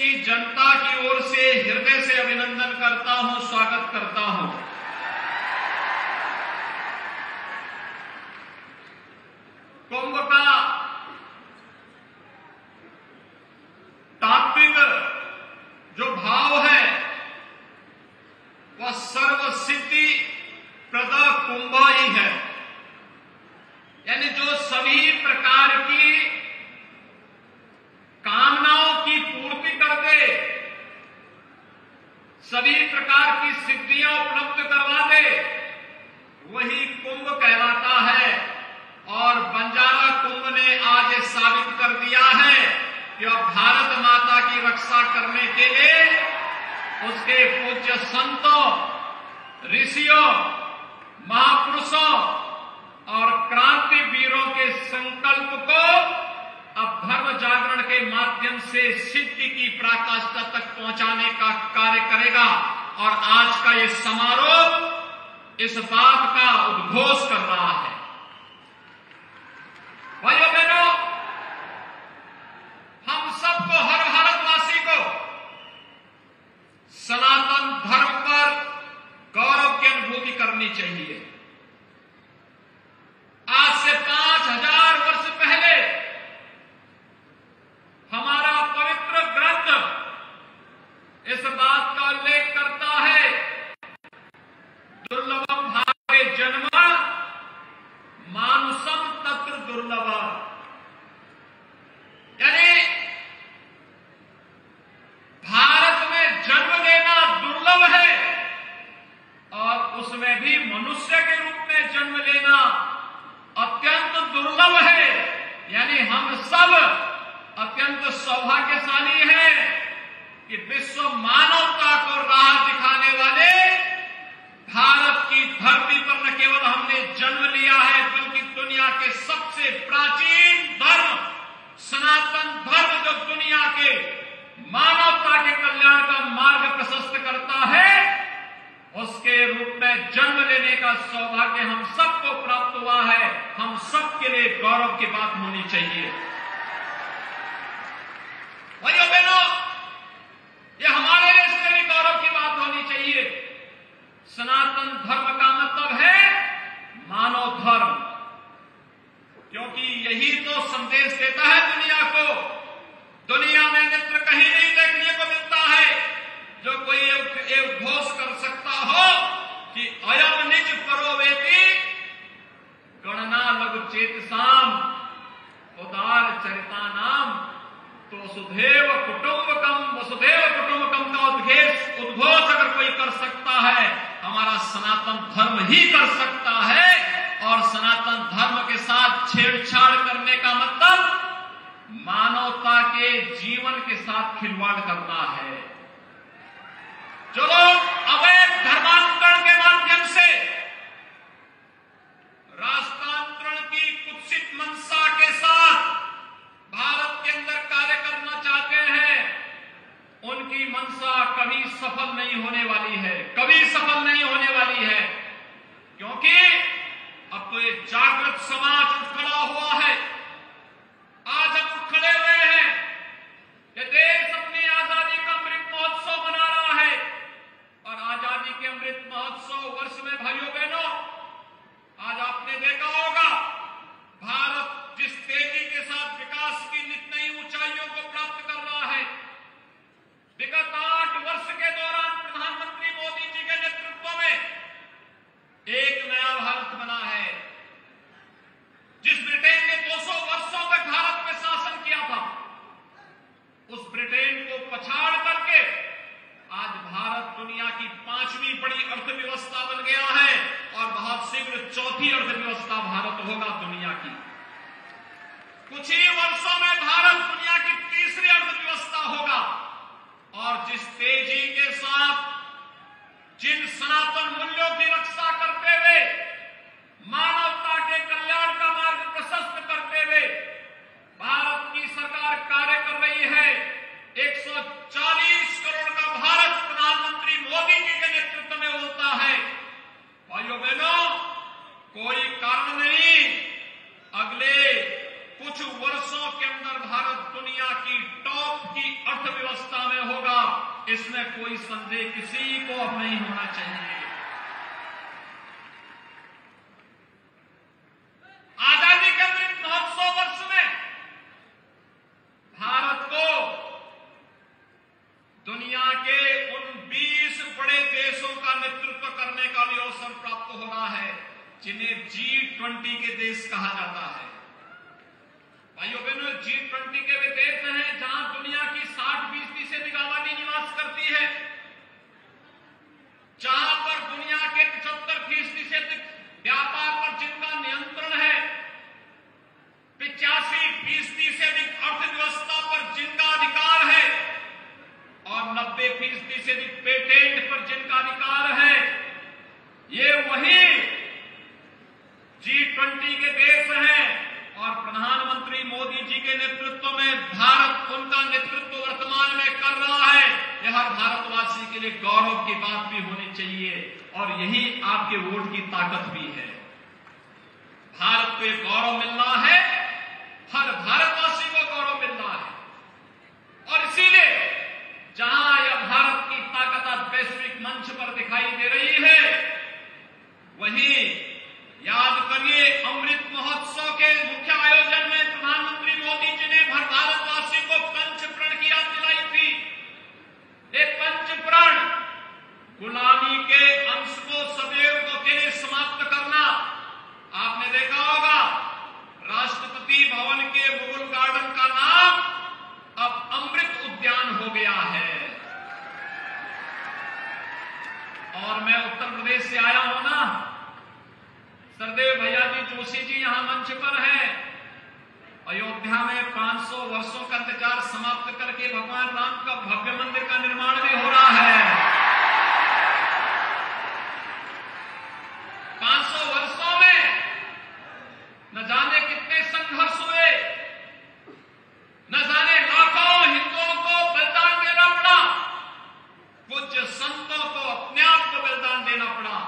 की जनता की ओर से हृदय से अभिनंदन करता हूं, स्वागत करता हूं। कुंभ का तात्विक जो भाव है वह सर्वसिद्धि प्रद कुंभ ही है, यानी जो सभी प्रकार की कामनाओं की पूर्ति कर दे, सभी प्रकार की सिद्धियां उपलब्ध करवा दे, वही कुंभ कहलाता है। और बंजारा कुंभ ने आज ये साबित कर दिया है कि अब भारत माता की रक्षा करने के लिए उसके पूज्य संतों, ऋषियों, महापुरुषों और क्रांति वीरों के संकल्प को अब धर्म जागरण के माध्यम से सिद्धि की पराकाष्ठा तक पहुंचाने का कार्य करेगा। और आज का ये समारोह इस बात का उद्घोष कर रहा है। भाइयों बहनों, हम सबको, हर भारतवासी को सनातन धर्म पर गौरव की अनुभूति करनी चाहिए। आज से 5000 वर्ष पहले हमारा पवित्र ग्रंथ इस बात का उल्लेख करता है, दुर्लभम भावे जन्म मानुषम तत्र दुर्लभ, यानी भारत में जन्म लेना दुर्लभ है और उसमें भी मनुष्य के रूप में जन्म लेना अत्यंत दुर्लभ है। यानी हम सब अत्यंत सौभाग्यशाली हैं कि विश्व मानवता को राह दिखाने वाले भारत की धरती पर न केवल हमने जन्म लिया है, बल्कि दुनिया के सबसे प्राचीन धर्म सनातन धर्म, जो दुनिया के मानवता के कल्याण का मार्ग प्रशस्त करता है, उसके रूप में जन्म लेने का सौभाग्य हम सबको प्राप्त हुआ है। हम सबके लिए गौरव की बात होनी चाहिए। भाइयों बहनों, ये हमारे लिए इसलिए भी गौरव की बात होनी चाहिए। सनातन धर्म का मतलब है मानव धर्म, क्योंकि यही तो संदेश देता है दुनिया को। दुनिया में मित्र कहीं नहीं देखने को मिलता है जो कोई ये घोष कर सकता हो कि अयम निज परोवेति गणना लघु चेतसाम उदार चरिता नाम तो वसुधैव कुटुंबकम का उद्घोष अगर कोई कर सकता है, हमारा सनातन धर्म ही कर सकता है। और सनातन धर्म के साथ छेड़छाड़ करने का मतलब मानवता के जीवन के साथ खिलवाड़ करना है। जो लोग अवैध धर्मांतरण के माध्यम से राष्ट्रांतरण की कुत्सित मंशा के साथ भारत के अंदर कार्य करना चाहते हैं, उनकी मंशा कभी सफल नहीं होने वाली है, कभी सफल नहीं होने वाली है। क्योंकि अब तो ये जागृत समाज उठ खड़ा हुआ है। आज हम उठ खड़े हुए हैं कि देश अपनी आजादी का अमृत महोत्सव मना रहा है। और आजादी के अमृत महोत्सव वर्ष में भाइयों बहनों, आज आपने देखा होगा भारत जिस तेजी के साथ विकास की नित नई ऊंचाइयों को प्राप्त कर रहा है। विगत 8 वर्ष के दौरान प्रधानमंत्री मोदी जी के नेतृत्व में एक नया भारत बना है। जिस ब्रिटेन ने 200 वर्षों तक भारत में शासन किया था, उस ब्रिटेन को पछाड़ करके आज भारत दुनिया की 5वीं बड़ी अर्थव्यवस्था बन गया है और बहुत शीघ्र 4थी अर्थव्यवस्था भारत होगा दुनिया की। कुछ ही वर्षों में भारत दुनिया की 3री अर्थव्यवस्था होगा। और जिस तेजी के साथ, जिन सनातन मूल्यों की रक्षा करते हुए, मानवता के कल्याण का मार्ग प्रशस्त करते हुए भारत की सरकार कार्य कर रही है, 140 करोड़ का भारत प्रधानमंत्री मोदी जी के नेतृत्व में होता है। भाइयों बहनों, कोई कारण नहीं अगले कुछ वर्षों के अंदर भारत दुनिया की टॉप की अर्थव्यवस्था में इसमें कोई संदेह किसी को अब नहीं होना चाहिए। आजादी के अमृत महोत्सव वर्ष में भारत को दुनिया के उन 20 बड़े देशों का नेतृत्व करने का भी अवसर प्राप्त हो रहा है जिन्हें G20 के देश कहा जाता है। भाइयों बहनों, G20 के वे देश हैं जहां दुनिया की 60% से अधिक आबादी निवास करती है, जहां पर दुनिया के 75% से अधिक व्यापार पर जिनका नियंत्रण है, 85% से अधिक अर्थव्यवस्था पर जिनका अधिकार है और 90% से अधिक पेटेंट पर जिनका अधिकार है। ये वही G20 के देश हैं और प्रधानमंत्री मोदी जी के नेतृत्व में भारत उनका नेतृत्व वर्तमान में कर रहा है। यह हर भारतवासी के लिए गौरव की बात भी होनी चाहिए और यही आपके वोट की ताकत भी है। भारत को एक गौरव मिल रहा है, हर भारतवासी को गौरव मिल रहा है और इसीलिए जहां यह भारत की ताकत आज वैश्विक मंच पर दिखाई दे रही है, वहीं याद करिए अमृत महोत्सव के मुख्य आयोजन में प्रधानमंत्री मोदी जी ने हर भारतवासी को पंचप्रण की याद दिलाई थी। एक पंचप्रण गुलामी के अंश को सदैव के लिए समाप्त करना। आपने देखा होगा राष्ट्रपति भवन के मुगल गार्डन का नाम अब अमृत उद्यान हो गया है। और मैं उत्तर प्रदेश से आया हूं ना, सरदेव भैया जी जोशी जी यहां मंच पर हैं। अयोध्या में 500 वर्षों का इंतजार समाप्त करके भगवान राम का भव्य मंदिर का निर्माण भी हो रहा है। 500 वर्षों में न जाने कितने संघर्ष हुए, न जाने लाखों हिंदुओं को बलिदान देना पड़ा, पूज्य संतों को अपने आप को बलिदान देना पड़ा,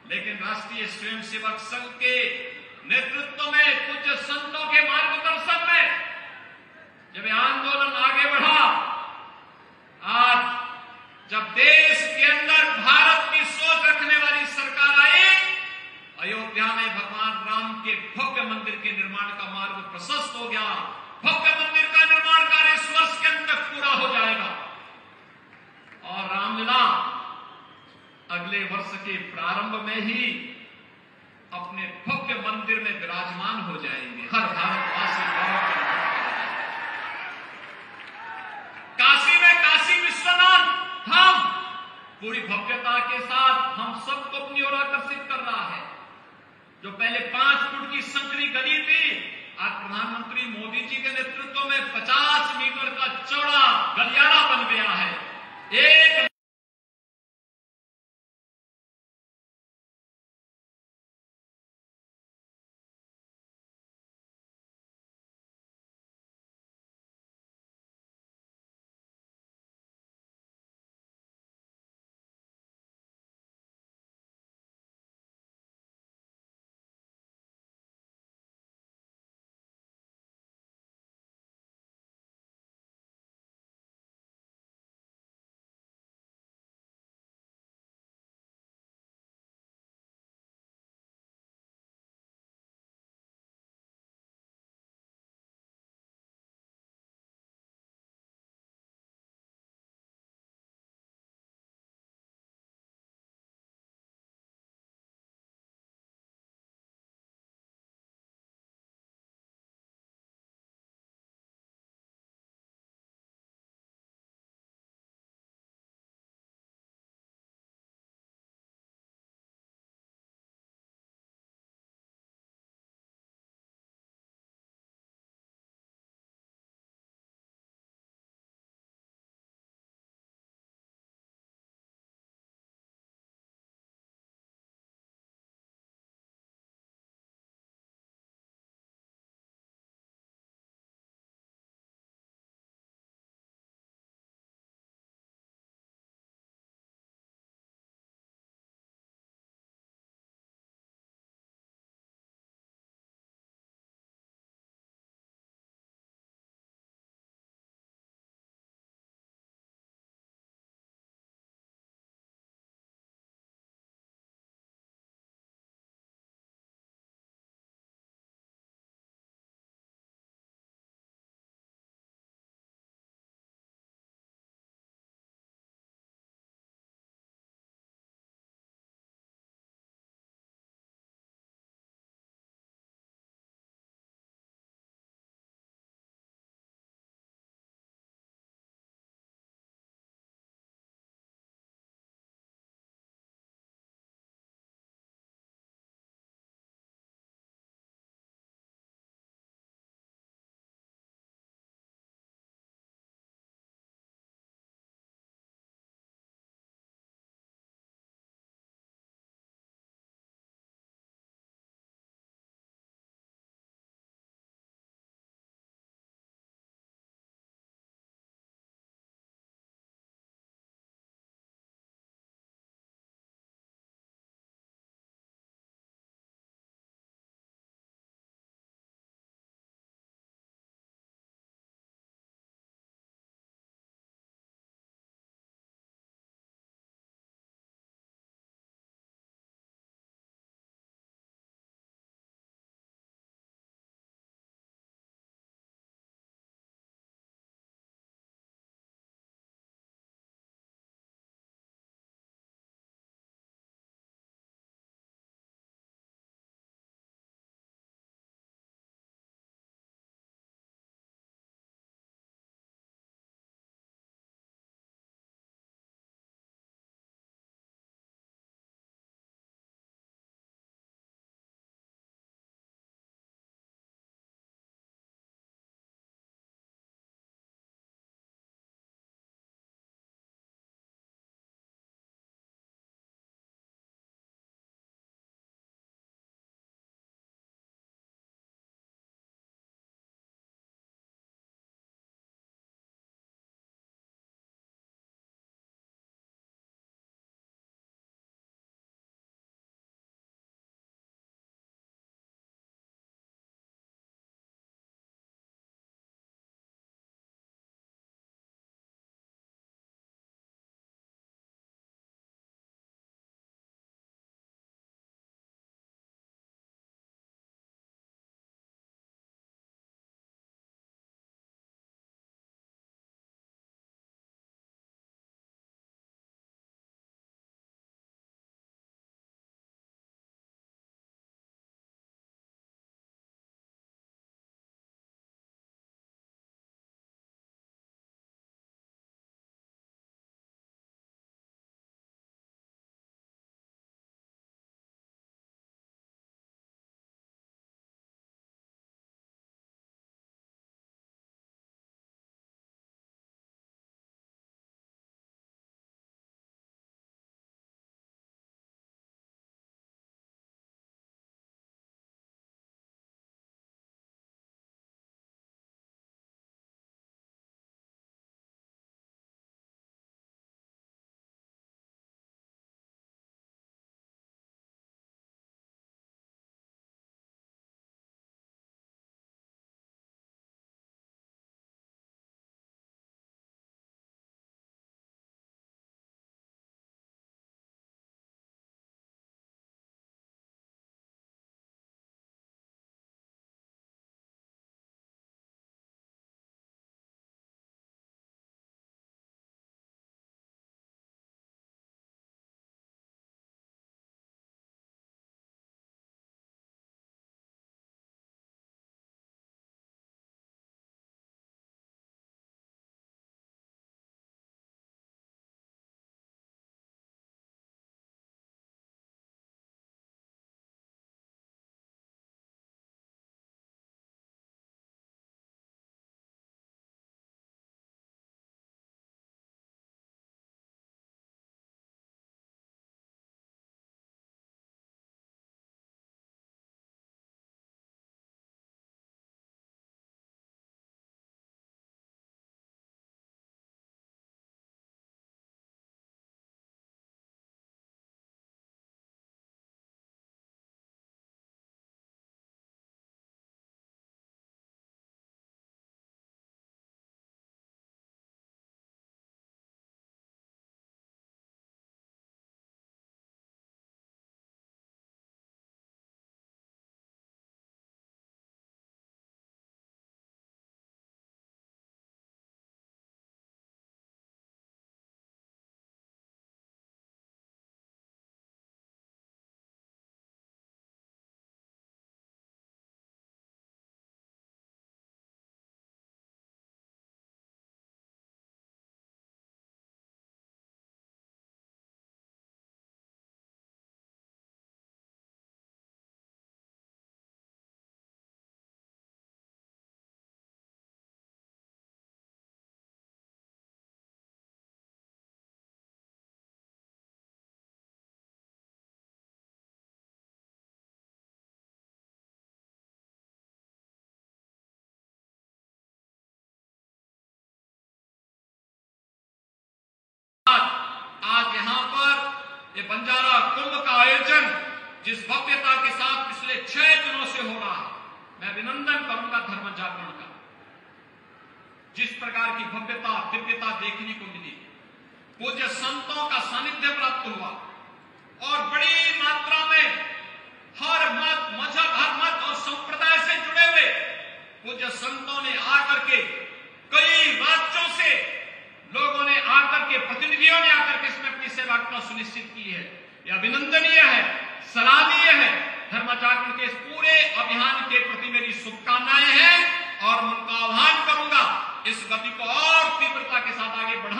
लेकिन राष्ट्रीय स्वयंसेवक संघ के नेतृत्व में पूज्य संतों के मार्गदर्शन में जब यह आंदोलन आगे बढ़ा, आज जब देश के अंदर भारत की सोच रखने वाली सरकार आई, अयोध्या में भगवान राम के भव्य मंदिर के निर्माण का मार्ग प्रशस्त हो गया। भव्य मंदिर का निर्माण कार्य इस वर्ष के अंत तक पूरा हो जाएगा और रामलीला अगले वर्ष के प्रारंभ में ही अपने भव्य मंदिर में विराजमान हो जाएंगे। हर भारतवासी गौरव करेगा। काशी में काशी विश्वनाथ धाम पूरी भव्यता के साथ हम सबको अपनी ओर आकर्षित कर रहा है। जो पहले 5 फुट की संकरी गली थी, आज प्रधानमंत्री मोदी जी के नेतृत्व में 50 मीटर का चौड़ा गलियारा बन गया है। एक यहां पर ये बंजारा कुंभ का आयोजन जिस भव्यता के साथ पिछले 6 दिनों से हो रहा है, मैं अभिनंदन करूंगा धर्म जागरण का। जिस प्रकार की भव्यता दिव्यता देखने को मिली, पूज्य संतों का सानिध्य प्राप्त हुआ और बड़ी मात्रा में हर मत, मजहब, हर मत और संप्रदाय से जुड़े हुए पूज्य संतों ने आकर के, कई राज्यों से लोगों ने आकर के, प्रतिनिधियों ने आकर के इसमें अपनी सेवा करना सुनिश्चित की है। यह अभिनंदनीय है, सराहनीय है। धर्म जागरण के इस पूरे अभियान के प्रति मेरी शुभकामनाएं हैं और मैं उनका आह्वान करूंगा इस गति को और तीव्रता के साथ आगे बढ़ाएं।